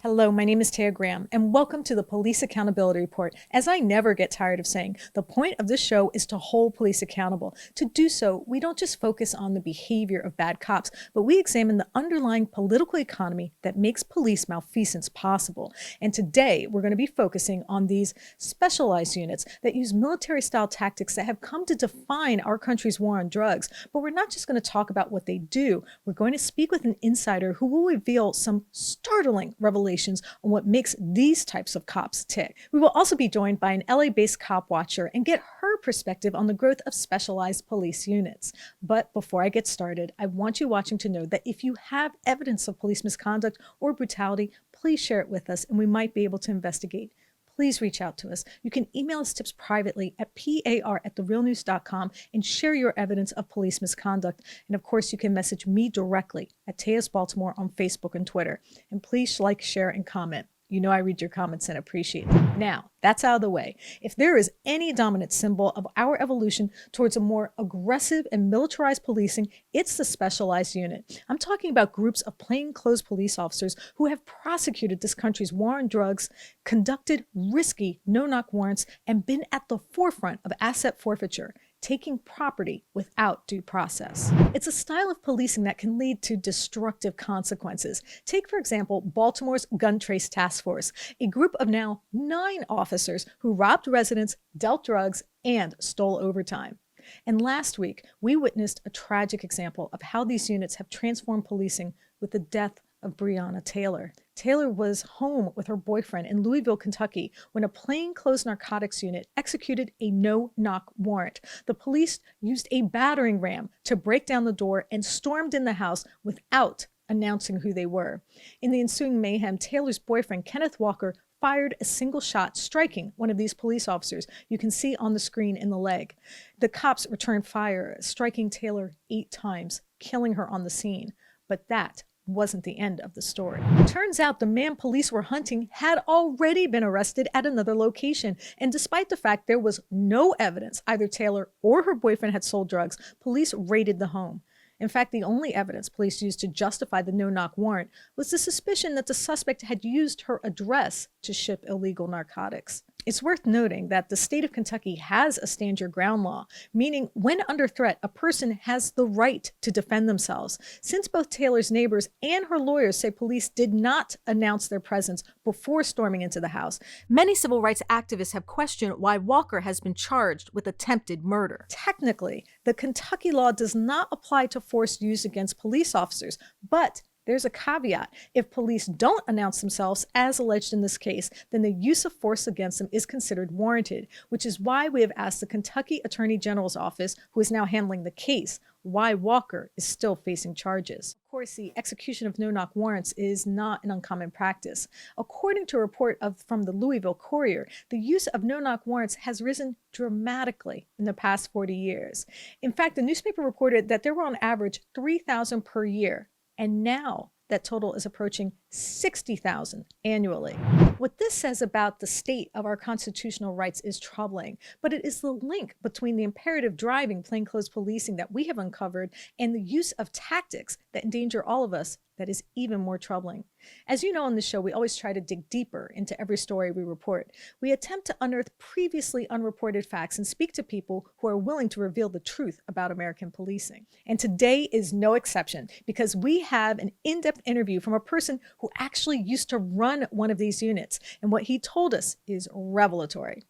Hello, my name is Taya Graham, and welcome to the Police Accountability Report. As I never get tired of saying, the point of this show is to hold police accountable. To do so, we don't just focus on the behavior of bad cops, but we examine the underlying political economy that makes police malfeasance possible. And today, we're going to be focusing on these specialized units that use military-style tactics that have come to define our country's war on drugs. But we're not just going to talk about what they do. We're going to speak with an insider who will reveal some startling revelations on what makes these types of cops tick. We will also be joined by an LA-based cop watcher and get her perspective on the growth of specialized police units. But before I get started, I want you watching to know that if you have evidence of police misconduct or brutality, please share it with us and we might be able to investigate. Please reach out to us. You can email us tips privately at par@therealnews.com and share your evidence of police misconduct. And of course, you can message me directly at Taya's Baltimore on Facebook and Twitter. And please like, share, and comment. You know I read your comments and appreciate them. Now, that's out of the way. If there is any dominant symbol of our evolution towards a more aggressive and militarized policing, it's the specialized unit. I'm talking about groups of plainclothes police officers who have prosecuted this country's war on drugs, conducted risky no-knock warrants, and been at the forefront of asset forfeiture, taking property without due process. It's a style of policing that can lead to destructive consequences. Take, for example, Baltimore's Gun Trace Task Force, a group of now 9 officers who robbed residents, dealt drugs, and stole overtime. And last week, we witnessed a tragic example of how these units have transformed policing with the death of Breonna Taylor. Taylor was home with her boyfriend in Louisville, Kentucky, when a plainclothes narcotics unit executed a no-knock warrant. The police used a battering ram to break down the door and stormed in the house without announcing who they were. In the ensuing mayhem, Taylor's boyfriend, Kenneth Walker, fired a single shot, striking one of these police officers. You can see on the screen in the leg. The cops returned fire, striking Taylor 8 times, killing her on the scene. But that wasn't the end of the story. Turns out the man police were hunting had already been arrested at another location. And despite the fact there was no evidence either Taylor or her boyfriend had sold drugs, police raided the home. In fact, the only evidence police used to justify the no-knock warrant was the suspicion that the suspect had used her address to ship illegal narcotics. It's worth noting that the state of Kentucky has a stand your ground law, meaning when under threat, a person has the right to defend themselves. Since both Taylor's neighbors and her lawyers say police did not announce their presence before storming into the house, many civil rights activists have questioned why Walker has been charged with attempted murder. Technically, the Kentucky law does not apply to force used against police officers, but there's a caveat. If police don't announce themselves, as alleged in this case, then the use of force against them is considered warranted, which is why we have asked the Kentucky Attorney General's office, who is now handling the case, why Walker is still facing charges. Of course, the execution of no-knock warrants is not an uncommon practice. According to a report from the Louisville Courier, the use of no-knock warrants has risen dramatically in the past 40 years. In fact, the newspaper reported that there were on average 3,000 per year. And now that total is approaching 60,000 annually. What this says about the state of our constitutional rights is troubling, but it is the link between the imperative driving plainclothes policing that we have uncovered and the use of tactics that endanger all of us that is even more troubling. As you know on this show, we always try to dig deeper into every story we report. We attempt to unearth previously unreported facts and speak to people who are willing to reveal the truth about American policing. And today is no exception, because we have an in-depth interview from a person who actually used to run one of these units, and what he told us is revelatory.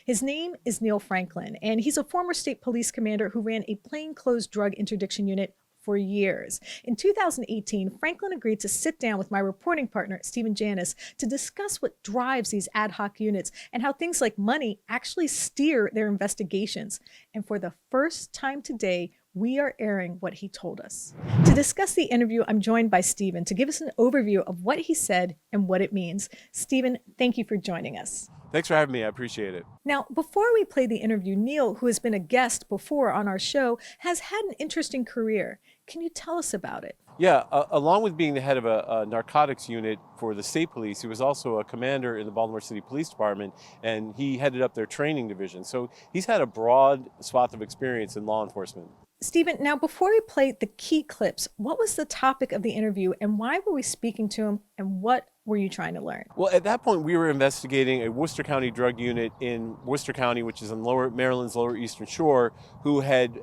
His name is Neil Franklin, and he's a former state police commander who ran a plainclothes drug interdiction unit for years. In 2018, Franklin agreed to sit down with my reporting partner, Janis, to discuss what drives these ad hoc units and how things like money actually steer their investigations. And for the first time today, we are airing what he told us. To discuss the interview, I'm joined by Stephen to give us an overview of what he said and what it means. Stephen, thank you for joining us. Thanks for having me. I appreciate it. Now, before we play the interview, Neil, who has been a guest before on our show, has had an interesting career. Can you tell us about it? Yeah, along with being the head of a narcotics unit for the state police, he was also a commander in the Baltimore City Police Department, and he headed up their training division. So he's had a broad swath of experience in law enforcement. Stephen, now before we play the key clips, what was the topic of the interview and why were we speaking to him and what were you trying to learn? Well, at that point, we were investigating a Worcester County drug unit in Worcester County, which is on Maryland's lower eastern shore, who had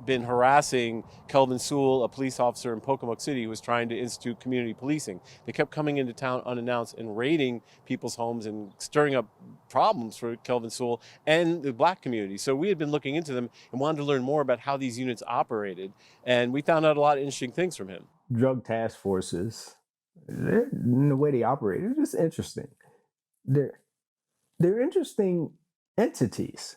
been harassing Kelvin Sewell, a police officer in Pocomoke City, who was trying to institute community policing. They kept coming into town unannounced and raiding people's homes and stirring up problems for Kelvin Sewell and the black community. So we had been looking into them and wanted to learn more about how these units operated. And we found out a lot of interesting things from him. Drug task forces, in the way they operate, it's just interesting. They're interesting entities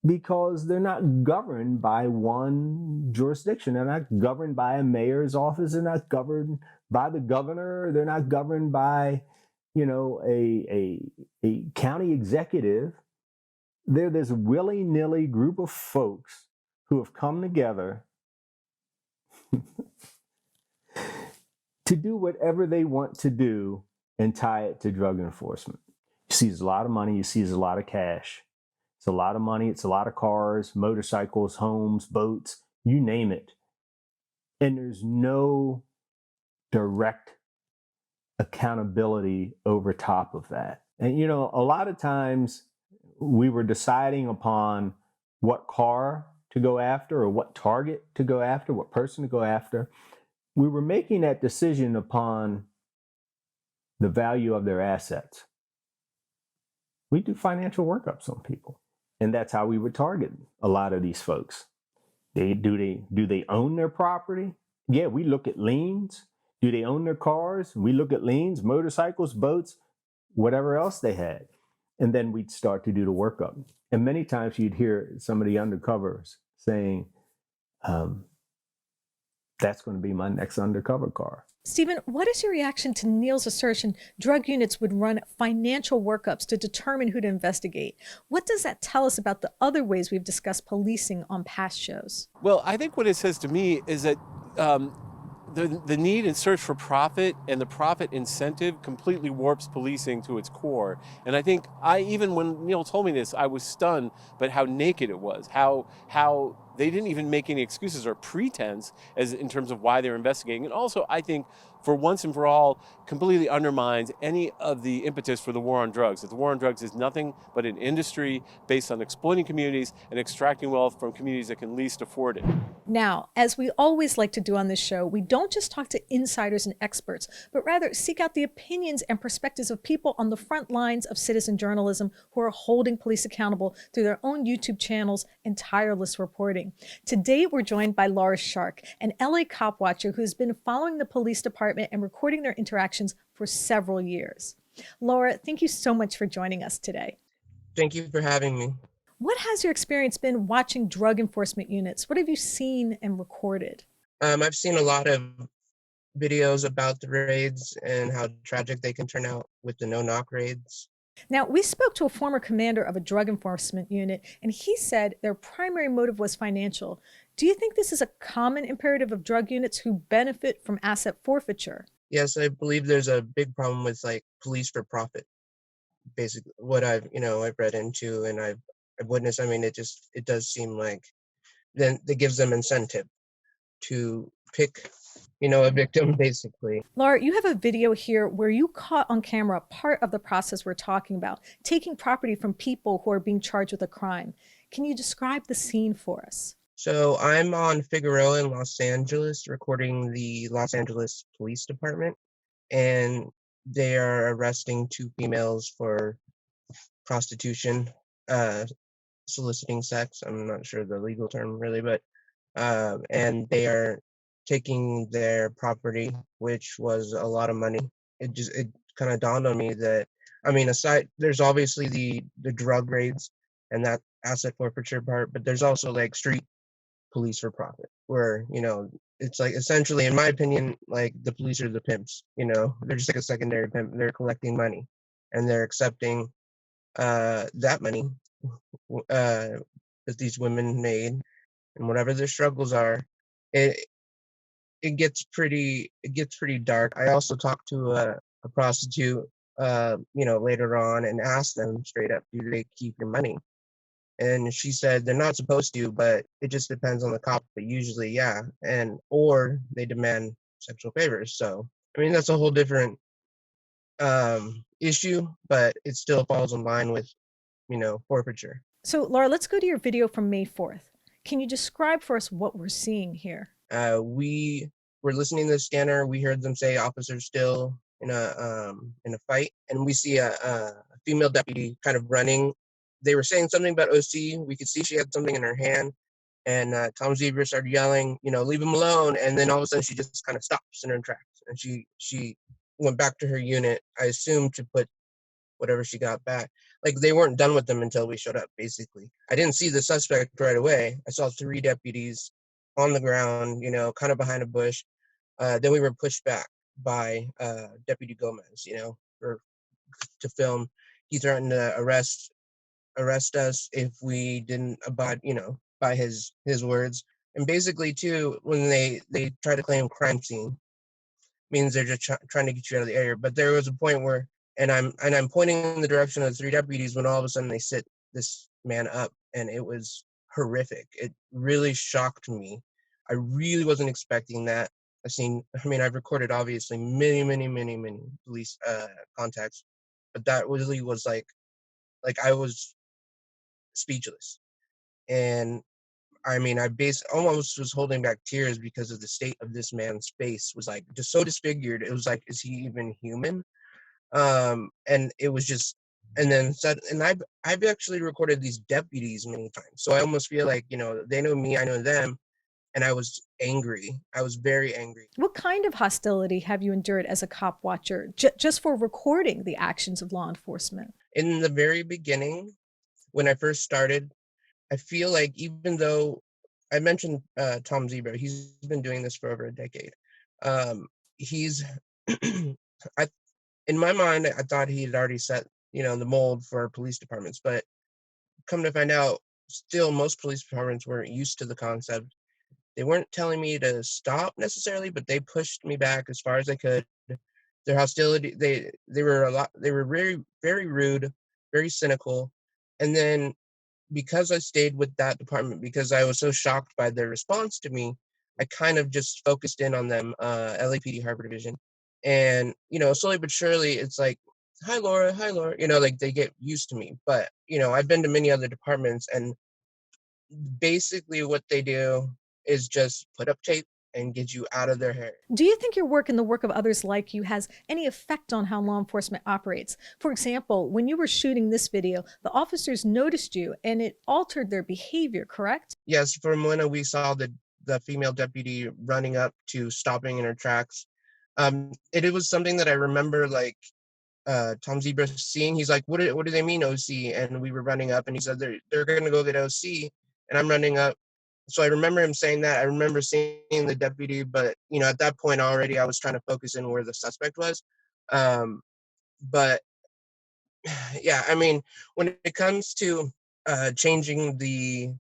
because they're not governed by one jurisdiction. They're not governed by a mayor's office. They're not governed by the governor. They're not governed by, a county executive. They're this willy-nilly group of folks who have come together to do whatever they want to do and tie it to drug enforcement. You see there's a lot of money, you see there's a lot of cash. It's a lot of money, it's a lot of cars, motorcycles, homes, boats, you name it. And there's no direct accountability over top of that. And a lot of times we were deciding upon what car to go after or what target to go after, what person to go after. We were making that decision upon the value of their assets. We do financial workups on people, and that's how we would target a lot of these folks. Do they own their property? Yeah, we look at liens. Do they own their cars? We look at liens, motorcycles, boats, whatever else they had. And then we'd start to do the workup. And many times you'd hear some of the undercovers saying, that's going to be my next undercover car. Stephen, what is your reaction to Neil's assertion drug units would run financial workups to determine who to investigate? What does that tell us about the other ways we've discussed policing on past shows? Well, I think what it says to me is that the need and search for profit and the profit incentive completely warps policing to its core. And I think even when Neil told me this, I was stunned, but how naked it was, how they didn't even make any excuses or pretense as in terms of why they were investigating. And also, I think, for once and for all, completely undermines any of the impetus for the war on drugs. That the war on drugs is nothing but an industry based on exploiting communities and extracting wealth from communities that can least afford it. Now, as we always like to do on this show, we don't just talk to insiders and experts, but rather seek out the opinions and perspectives of people on the front lines of citizen journalism who are holding police accountable through their own YouTube channels and tireless reporting. Today, we're joined by Laura Shark, an LA cop watcher who's been following the police department and recording their interactions for several years. Laura, thank you so much for joining us today. Thank you for having me. What has your experience been watching drug enforcement units? What have you seen and recorded? I've seen a lot of videos about the raids and how tragic they can turn out with the no-knock raids. Now, we spoke to a former commander of a drug enforcement unit, and he said their primary motive was financial. Do you think this is a common imperative of drug units who benefit from asset forfeiture? Yes, I believe there's a big problem with police for profit. Basically, what I've read into and I've witnessed. I mean, it does seem like then it gives them incentive to pick a victim, basically. Laura, you have a video here where you caught on camera part of the process we're talking about, taking property from people who are being charged with a crime. Can you describe the scene for us? So I'm on Figueroa in Los Angeles, recording the Los Angeles Police Department, and they are arresting two females for prostitution, soliciting sex. I'm not sure the legal term really, but and they are taking their property, which was a lot of money. It kind of dawned on me that, aside, there's obviously the drug raids and that asset forfeiture part, but there's also street police for profit, where it's essentially, in my opinion, the police are the pimps. They're just a secondary pimp. They're collecting money, and they're accepting that money that these women made, and whatever their struggles are. It gets pretty dark. I also talked to a prostitute later on and asked them straight up, do they keep your money? And she said they're not supposed to, but it just depends on the cop. But usually, yeah, or they demand sexual favors. So that's a whole different issue, but it still falls in line with, forfeiture. So, Laura, let's go to your video from May 4th. Can you describe for us what we're seeing here? We were listening to the scanner. We heard them say "officer still" in a fight, and we see a female deputy kind of running. They were saying something about OC. We could see she had something in her hand, and Tom Zebra started yelling, "Leave him alone!" And then all of a sudden, she just kind of stops in her tracks, and she went back to her unit. I assume to put whatever she got back. Like, they weren't done with them until we showed up, basically. I didn't see the suspect right away. I saw 3 deputies on the ground, kind of behind a bush. Then we were pushed back by Deputy Gomez, to film. He threatened to arrest us if we didn't abide, by his words. And basically, too, when they try to claim crime scene, means they're just trying to get you out of the area. But there was a point where, and I'm pointing in the direction of the 3 deputies, when all of a sudden they sit this man up, and it was horrific. It really shocked me. I really wasn't expecting that. I've recorded obviously many police contacts, but that really was like I was speechless. And I almost was holding back tears because of the state of this man's face was like just so disfigured. It was like, is he even human? And it was just, and then said, and I've actually recorded these deputies many times, so I almost feel like they know me, I know them, and I was angry. I was very angry. What kind of hostility have you endured as a cop watcher just for recording the actions of law enforcement? In the very beginning, when I first started, I feel like, even though I mentioned Tom Zebra, he's been doing this for over a decade. He's, I, in my mind, I thought he had already set, the mold for police departments. But come to find out, still most police departments weren't used to the concept. They weren't telling me to stop necessarily, but they pushed me back as far as they could. Their hostility, they were very, very rude, very cynical. And then, because I stayed with that department, because I was so shocked by their response to me, I kind of just focused in on them, LAPD Harbor Division. And, slowly but surely, it's like, hi, Laura, like they get used to me. But, I've been to many other departments, and basically what they do is just put up tape and get you out of their hair. Do you think your work and the work of others like you has any effect on how law enforcement operates? For example, when you were shooting this video, the officers noticed you and it altered their behavior, correct? Yes, from when we saw the female deputy running up to stopping in her tracks, it was something that I remember, like, Tom Zebra seeing. He's like, what do they mean, OC? And we were running up, and he said they're going to go get OC, and I'm running up. So I remember him saying that. I remember seeing the deputy, but at that point already, I was trying to focus in where the suspect was. But yeah, when it comes to changing the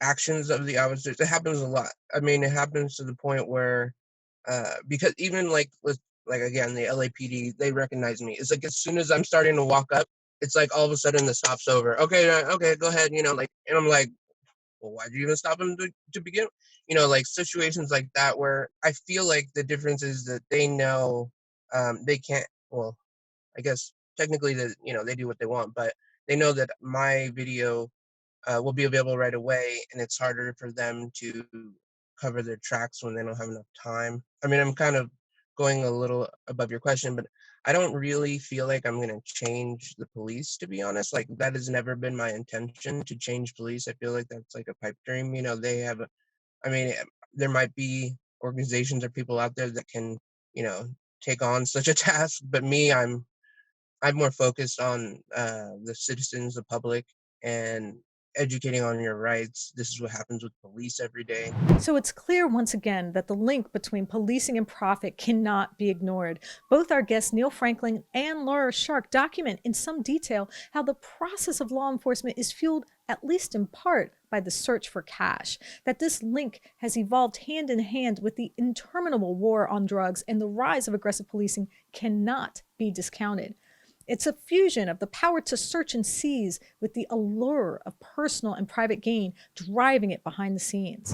actions of the officers, it happens a lot. It happens to the point where, because even like again, the LAPD, they recognize me. It's like, as soon as I'm starting to walk up, it's like all of a sudden the stop's over. Okay, okay, go ahead. And I'm like, well, why'd you even stop him to begin? Like situations like that, where I feel like the difference is that they know, they can't. Well, I guess technically that they do what they want, but they know that my video will be available right away, and it's harder for them to cover their tracks when they don't have enough time. I'm kind of going a little above your question, but I don't really feel like I'm going to change the police, to be honest. Like, that has never been my intention, to change police. I feel like that's like a pipe dream. They have, there might be organizations or people out there that can, take on such a task, but me, I'm more focused on the citizens, the public, and educating on your rights. This is what happens with police every day. So it's clear once again that the link between policing and profit cannot be ignored. Both our guests, Neil Franklin and Laura Shark, document in some detail how the process of law enforcement is fueled, at least in part, by the search for cash. That this link has evolved hand in hand with the interminable war on drugs and the rise of aggressive policing cannot be discounted. It's a fusion of the power to search and seize with the allure of personal and private gain driving it behind the scenes.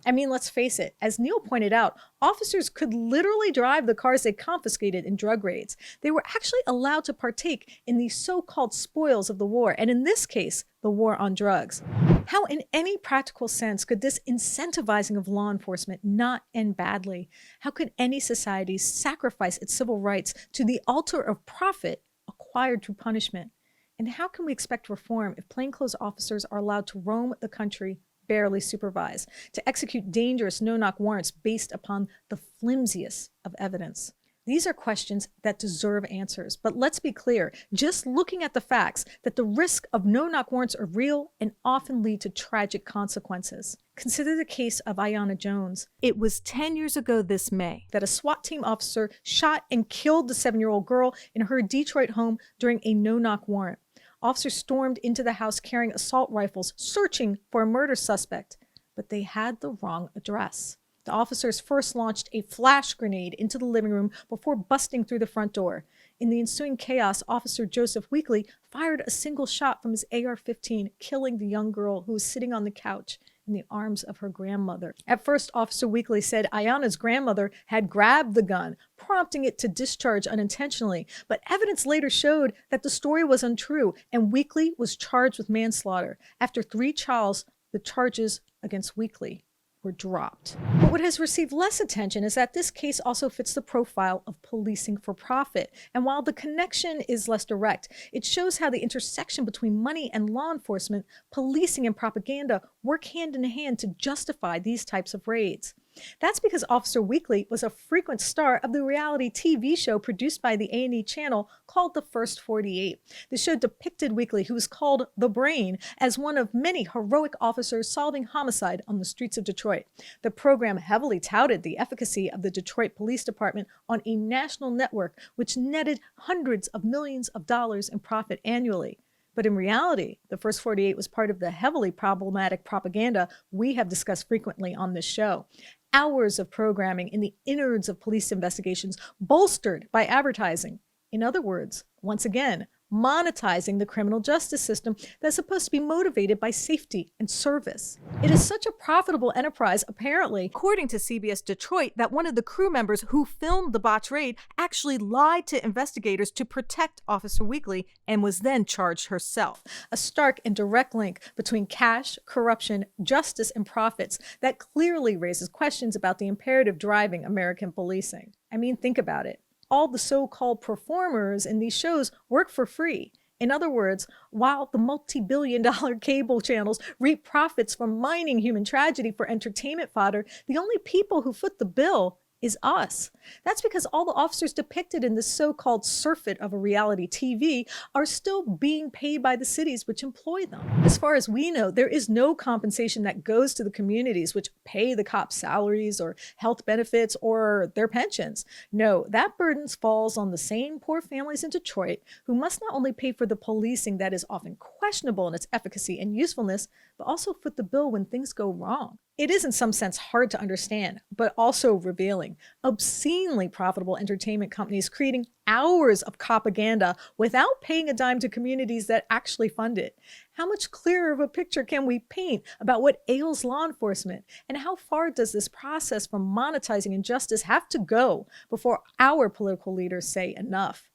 I mean, let's face it, as Neil pointed out, officers could literally drive the cars they confiscated in drug raids. They were actually allowed to partake in the so-called spoils of the war, and in this case, the war on drugs. How in any practical sense could this incentivizing of law enforcement not end badly? How could any society sacrifice its civil rights to the altar of profit acquired through punishment? And how can we expect reform if plainclothes officers are allowed to roam the country barely supervised, to execute dangerous no-knock warrants based upon the flimsiest of evidence? These are questions that deserve answers. But let's be clear, just looking at the facts that the risk of no-knock warrants are real and often lead to tragic consequences. Consider the case of Brianna Jones. It was 10 years ago this May that a SWAT team officer shot and killed the 7-year-old girl in her Detroit home during a no-knock warrant. Officers stormed into the house carrying assault rifles, searching for a murder suspect, but they had the wrong address. The officers first launched a flash grenade into the living room before busting through the front door. In the ensuing chaos, Officer Joseph Weekly fired a single shot from his AR-15, killing the young girl who was sitting on the couch in the arms of her grandmother. At first, Officer Weekly said Brianna's grandmother had grabbed the gun, prompting it to discharge unintentionally. But evidence later showed that the story was untrue, and Weekly was charged with manslaughter. After 3 trials, the charges against Weekly were dropped. But what has received less attention is that this case also fits the profile of policing for profit. And while the connection is less direct, it shows how the intersection between money and law enforcement, policing and propaganda work hand in hand to justify these types of raids. That's because Officer Weekly was a frequent star of the reality TV show produced by the A&E channel called The First 48. The show depicted Weekly, who was called the Brain, as one of many heroic officers solving homicide on the streets of Detroit. The program heavily touted the efficacy of the Detroit Police Department on a national network, which netted hundreds of millions of dollars in profit annually. But in reality, The First 48 was part of the heavily problematic propaganda we have discussed frequently on this show. Hours of programming in the innards of police investigations, bolstered by advertising. In other words, once again, monetizing the criminal justice system that's supposed to be motivated by safety and service. It is such a profitable enterprise, apparently, according to CBS Detroit, that one of the crew members who filmed the botched raid actually lied to investigators to protect Officer Weekly and was then charged herself. A stark and direct link between cash, corruption, justice, and profits that clearly raises questions about the imperative driving American policing. I mean, think about it. All the so-called performers in these shows work for free. In other words, while the multi-billion-dollar cable channels reap profits from mining human tragedy for entertainment fodder, the only people who foot the bill is us. That's because all the officers depicted in this so-called surfeit of a reality TV are still being paid by the cities which employ them. As far as we know, there is no compensation that goes to the communities which pay the cops' salaries or health benefits or their pensions. No, that burden falls on the same poor families in Detroit who must not only pay for the policing that is often questionable in its efficacy and usefulness, but also foot the bill when things go wrong. It is in some sense hard to understand, but also revealing. Obscenely profitable entertainment companies creating hours of propaganda without paying a dime to communities that actually fund it. How much clearer of a picture can we paint about what ails law enforcement? And how far does this process from monetizing injustice have to go before our political leaders say enough?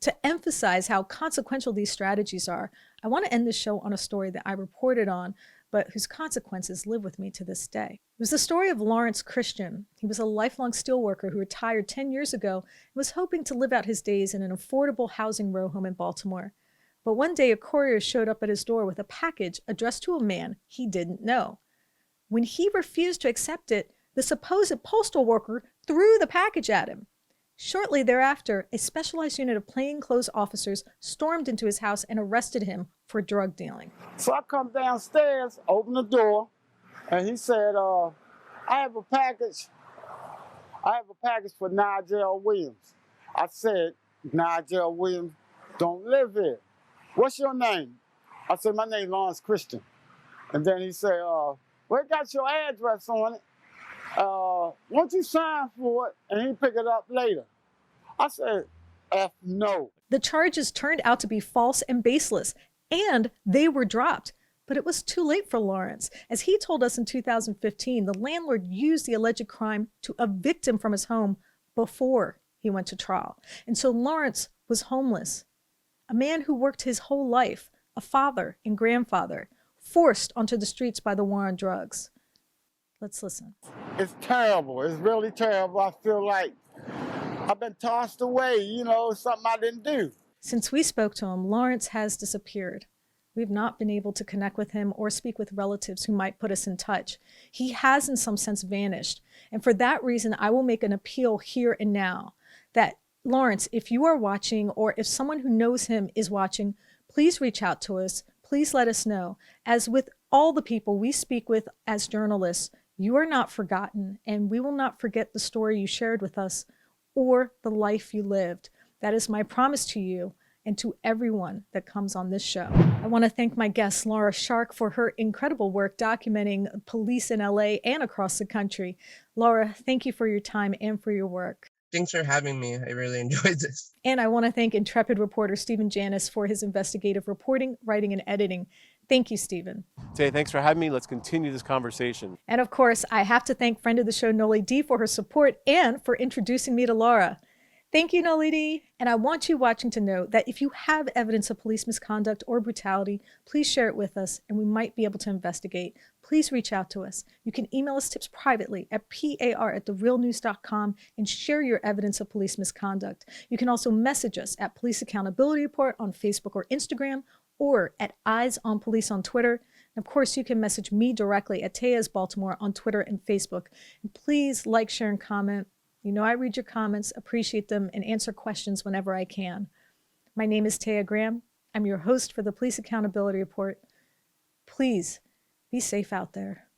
To emphasize how consequential these strategies are, I want to end this show on a story that I reported on, but whose consequences live with me to this day. It was the story of Lawrence Christian. He was a lifelong steelworker who retired 10 years ago and was hoping to live out his days in an affordable housing row home in Baltimore. But one day a courier showed up at his door with a package addressed to a man he didn't know. When he refused to accept it, the supposed postal worker threw the package at him. Shortly thereafter, a specialized unit of plainclothes officers stormed into his house and arrested him for drug dealing. So I come downstairs, open the door, and he said, I have a package for Nigel Williams. I said, Nigel Williams don't live here. What's your name? I said, my name Lawrence Christian. And then he said, well, it got your address on it. Won't you sign for it and he pick it up later? I said, F no. The charges turned out to be false and baseless, and they were dropped. But it was too late for Lawrence. As he told us in 2015, the landlord used the alleged crime to evict him from his home before he went to trial. And so Lawrence was homeless, a man who worked his whole life, a father and grandfather, forced onto the streets by the war on drugs. Let's listen. It's terrible. It's really terrible. I feel like I've been tossed away, something I didn't do. Since we spoke to him, Lawrence has disappeared. We've not been able to connect with him or speak with relatives who might put us in touch. He has, in some sense, vanished. And for that reason, I will make an appeal here and now that, Lawrence, if you are watching or if someone who knows him is watching, please reach out to us. Please let us know. As with all the people we speak with as journalists, you are not forgotten, and we will not forget the story you shared with us or the life you lived. That is my promise to you and to everyone that comes on this show. I want to thank my guest, Laura Shark, for her incredible work documenting police in LA and across the country. Laura, thank you for your time and for your work. Thanks for having me. I really enjoyed this. And I want to thank intrepid reporter Stephen Janis for his investigative reporting, writing, and editing. Thank you, Stephen. Taya, thanks for having me. Let's continue this conversation. And of course, I have to thank friend of the show, Noli D, for her support and for introducing me to Laura. Thank you, Noli D. And I want you watching to know that if you have evidence of police misconduct or brutality, please share it with us and we might be able to investigate. Please reach out to us. You can email us tips privately at par@therealnews.com and share your evidence of police misconduct. You can also message us at Police Accountability Report on Facebook or Instagram, or at Eyes on Police on Twitter. And of course, you can message me directly at Taya's Baltimore on Twitter and Facebook. And please like, share, and comment. You know I read your comments, appreciate them, and answer questions whenever I can. My name is Taya Graham. I'm your host for the Police Accountability Report. Please be safe out there.